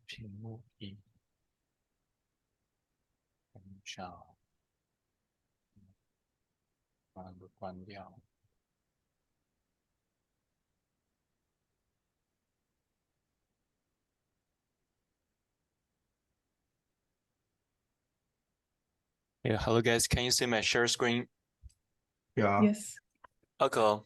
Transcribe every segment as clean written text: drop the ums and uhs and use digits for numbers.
屏幕一，等一下，把它关掉。Yeah, hello guys, can you see my share screen? Yeah. Yes. Okay.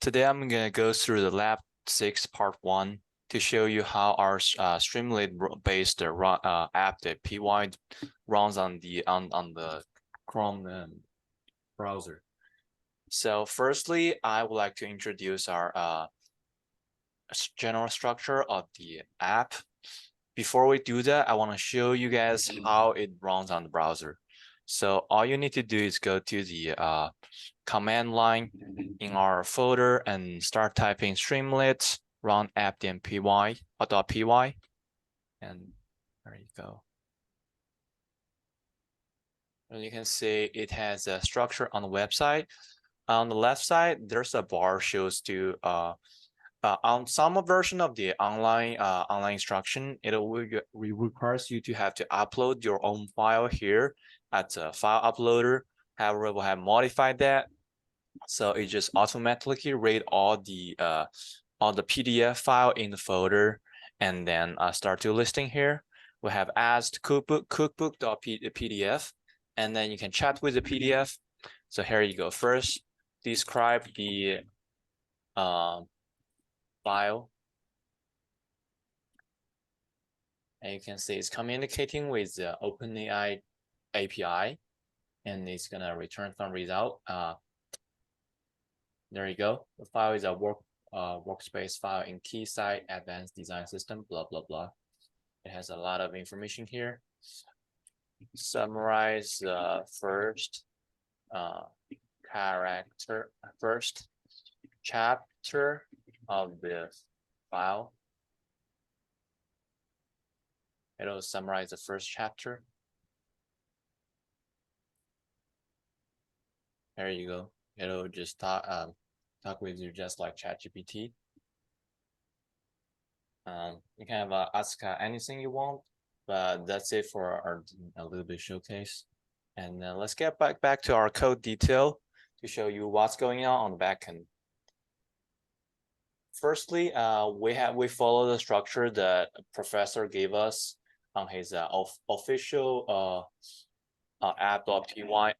Today I'm gonna go through the lab 6 part 1 to show you how our Streamlit-based app, the PY, runs on the Chrome browser. So firstly, I would like to introduce our general structure of the app. Before we do that, I want to show you guys how it runs on the browser. So all you need to do is go to the command line in our folder and start typing Streamlit run app.py .py, and there you go. And you can see it has a structure on the website. On the left side, there's a bar shows to on some version of the online instruction, it requires you to have to upload your own file here at the file uploader. However, we have modified that, so it just automatically read all the PDF file in the folder, and then start to listing here. We have asked cookbook.pdf, and then you can chat with the PDF. So here you go. First, describe the file, and you can see it's communicating with the OpenAI API, and it's gonna return some result. There you go. The file is a workspace file in Keysight Advanced Design System, blah blah blah. It has a lot of information here. Summarize the first first chapter of the file. It'll summarize the first chapter. There you go. It'll just talk with you just like ChatGPT. You can have ask anything you want, but that's it for our a little bit showcase. And let's get back to our code detail to show you what's going on the backend. Firstly, we follow the structure that professor gave us on his official app.py.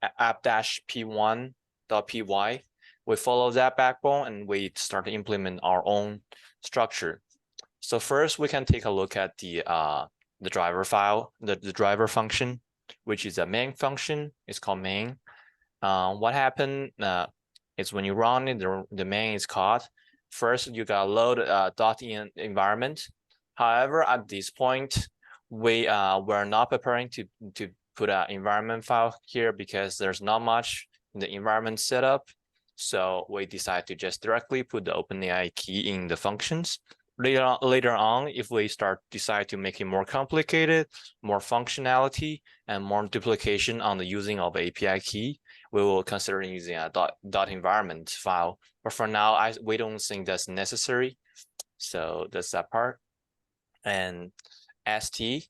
We follow that backbone and we start to implement our own structure. So first, we can take a look at the driver file, the driver function, which is a main function. It's called main. What happened is when you run it, the main is caught. First, you got load .in environment. However, at this point, we're not preparing to put an environment file here because there's not much in the environment setup. So we decide to just directly put the OpenAI key in the functions. Later on, if we decide to make it more complicated, more functionality, and more duplication on the using of API key, we will consider using a dot environment file. But for now, we don't think that's necessary. So that's that part. And ST,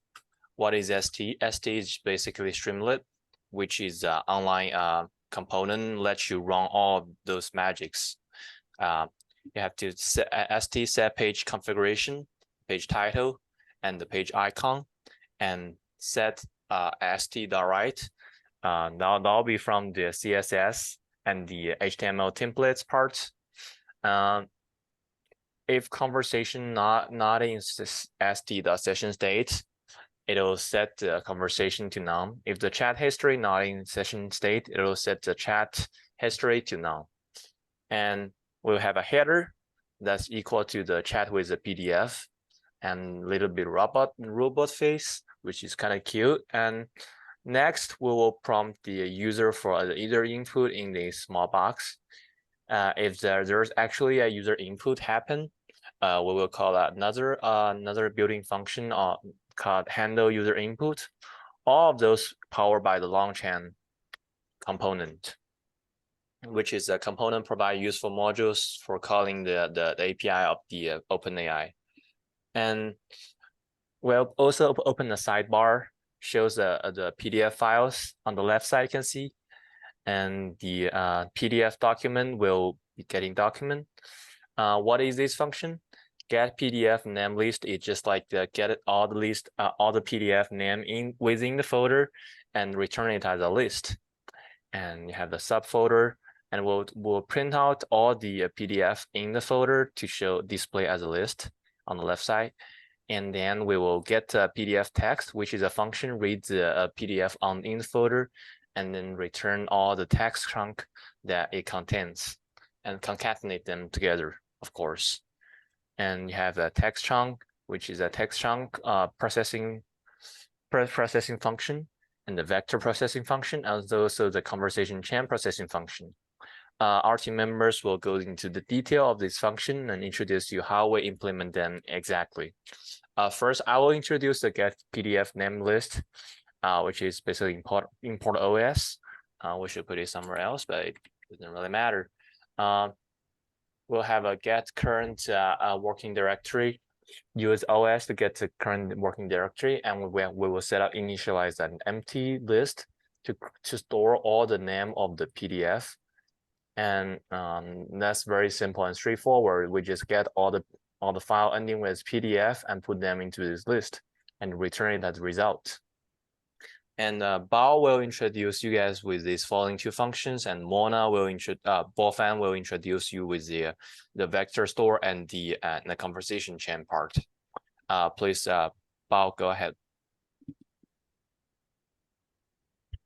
what is ST? ST is basically Streamlit, which is an online component, lets you run all of those magics. You have to set set page configuration, page title, and the page icon, and set st.write. That'll be from the CSS and the HTML templates parts. If conversation not in st.session state, it'll set the conversation to none. If the chat history not in session state, it'll set the chat history to none. And we'll have a header that's equal to the chat with the PDF, and a little bit robot face, which is kind of cute. And next, we will prompt the user for either input in the small box. If there's actually a user input happen, we will call another built-in function called handle user input. All of those powered by the long-chain component, which is a component provide useful modules for calling the API of the OpenAI. And We'll also open the sidebar, shows the PDF files on the left side, you can see. And the PDF document will be getting document. What is this function? Get PDF name list is just like the get all the list, all the PDF name within the folder and return it as a list. And you have the subfolder, and we'll print out all the PDF in the folder to show display as a list on the left side. And then we will get PDF text, which is a function reads the PDF in the folder, and then return all the text chunk that it contains and concatenate them together, of course. And you have a text chunk, which is a text chunk processing function, and the vector processing function, and also the conversation chain processing function. Our team members will go into the detail of this function and introduce you how we implement them exactly. First, I will introduce the get PDF name list, which is basically import OS. We should put it somewhere else, but it doesn't really matter. We'll have a get current working directory, use OS to get the current working directory, and we will set up initialize an empty list to store all the name of the PDF. And that's very simple and straightforward. We just get all the file ending with PDF and put them into this list and return it as a result. And Bao will introduce you guys with these following two functions, and Mona will Bofan will introduce you with the vector store and the conversation chain part. Please, Bao, go ahead.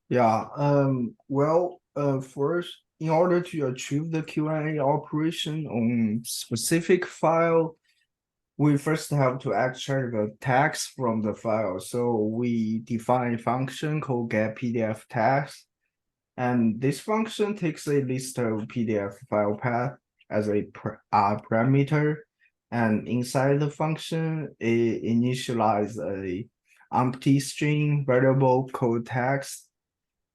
Yeah. First, in order to achieve the Q&A operation on specific file, we first have to extract the text from the file. So we define a function called get PDF text. And this function takes a list of PDF file path as a parameter. And inside the function, it initializes a empty string variable called text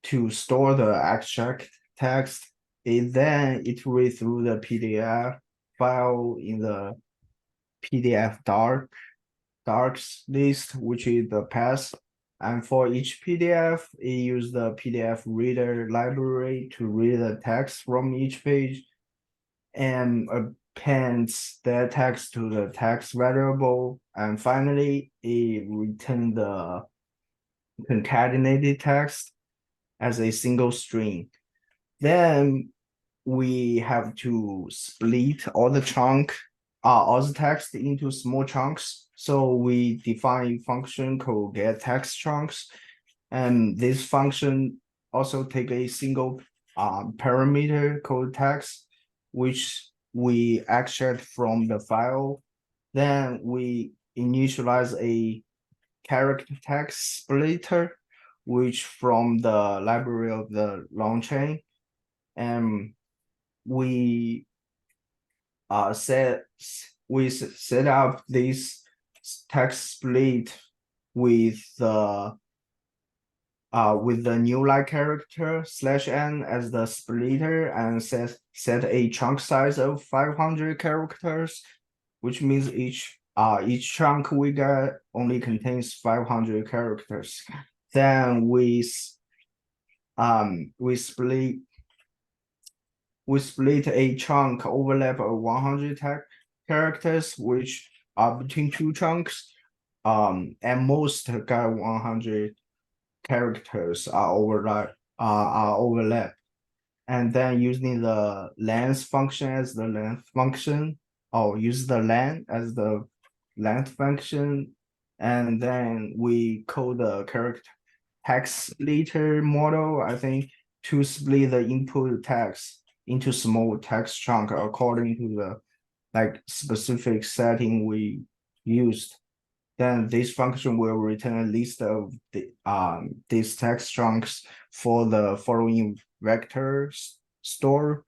to store the extract text. It then iterates through the PDF file in the PDF darks list, which is the path. And for each PDF, it uses the PDF reader library to read the text from each page and appends that text to the text variable. And finally, it returns the concatenated text as a single string. Then we have to split all the text into small chunks. So we define a function called get text chunks. And this function also take a single parameter called text, which we extract from the file. Then we initialize a character text splitter, which from the library of the long chain. And we set up this text split with the new line character /n as the splitter, and set a chunk size of 500 characters, which means each chunk we get only contains 500 characters. Then we split a chunk overlap of 100 characters, which are between two chunks. And most got 100 characters are overlap. And then using the length function as the length function, or use the len as the length function. And then we call the character text splitter model, I think, to split the input text into small text chunk according to the specific setting we used. Then this function will return a list of these text chunks for the following vector store.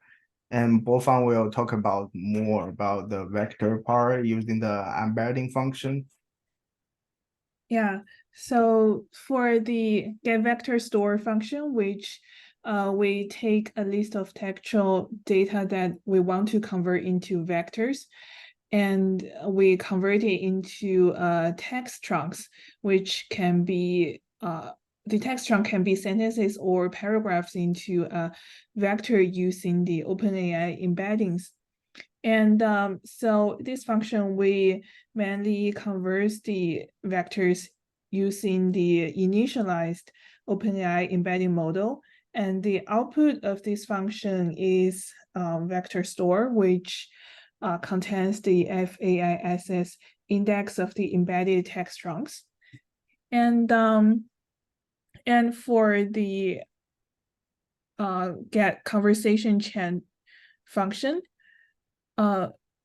And Bofan will talk about more about the vector part using the embedding function. Yeah, so for the get vector store function, which we take a list of textual data that we want to convert into vectors. and we convert it into text chunks, which can be the text chunk can be sentences or paragraphs into a vector using the OpenAI embeddings. And so this function, we mainly converts the vectors using the initialized OpenAI embedding model. And the output of this function is vector store, which contains the FAISS index of the embedded text chunks. And for the get conversation chain function,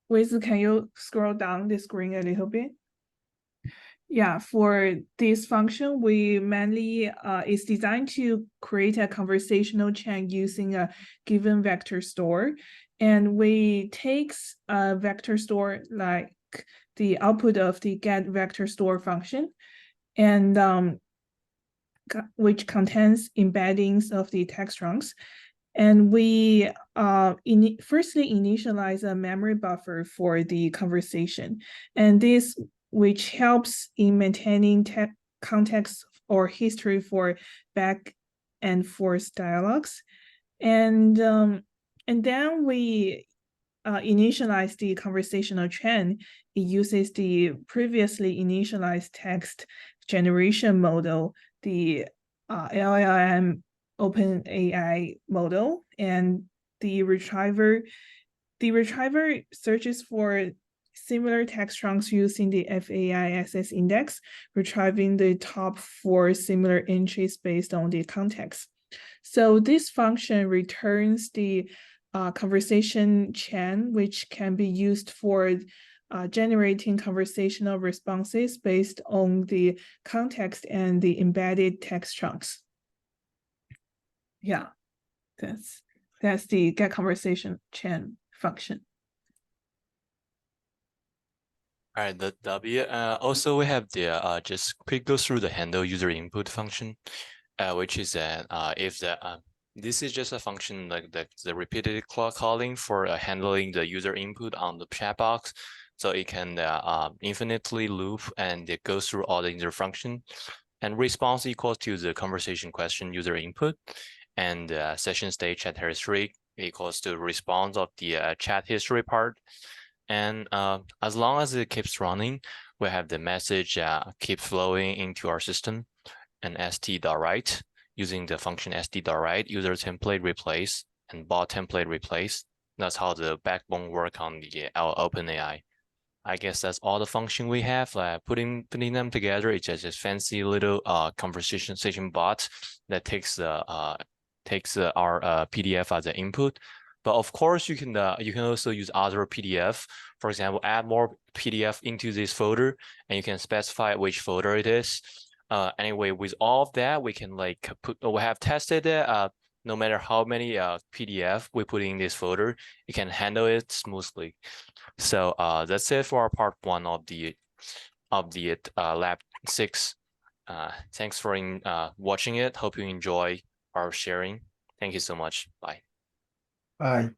Wiz, can you scroll down the screen a little bit? Yeah, for this function, we mainly is designed to create a conversational chain using a given vector store. And we takes a vector store like the output of the get vector store function, and which contains embeddings of the text chunks. And we firstly initialize a memory buffer for the conversation. And this, which helps in maintaining context or history for back and forth dialogues. And then we initialize the conversational chain. It uses the previously initialized text generation model, the LLM OpenAI model, and the retriever searches for similar text chunks using the FAISS index, retrieving the top 4 similar entries based on the context. So this function returns the conversation chain, which can be used for generating conversational responses based on the context and the embedded text chunks. Yeah, that's the get conversation chain function. All right, the W. Also, we have the just quick go through the handle user input function, which is that if the this is just a function like the repeated calling for handling the user input on the chat box, so it can infinitely loop and it goes through all the user function, and response equals to the conversation question user input, and session state chat history equals to response of the chat history part. And as long as it keeps running, we have the message keep flowing into our system, and st.write using the function st.write user template replace and bot template replace. That's how the backbone work on the OpenAI. I guess that's all the function we have. Putting them together, it's just a fancy little conversation bot that takes our PDF as an input. But of course, you can also use other PDF. For example, add more PDF into this folder, and you can specify which folder it is. Anyway, with all of that, we can we have tested it. No matter how many PDF we put in this folder, it can handle it smoothly. So that's it for our part 1 of the lab 6. Thanks for watching it. Hope you enjoy our sharing. Thank you so much. Bye. Bye.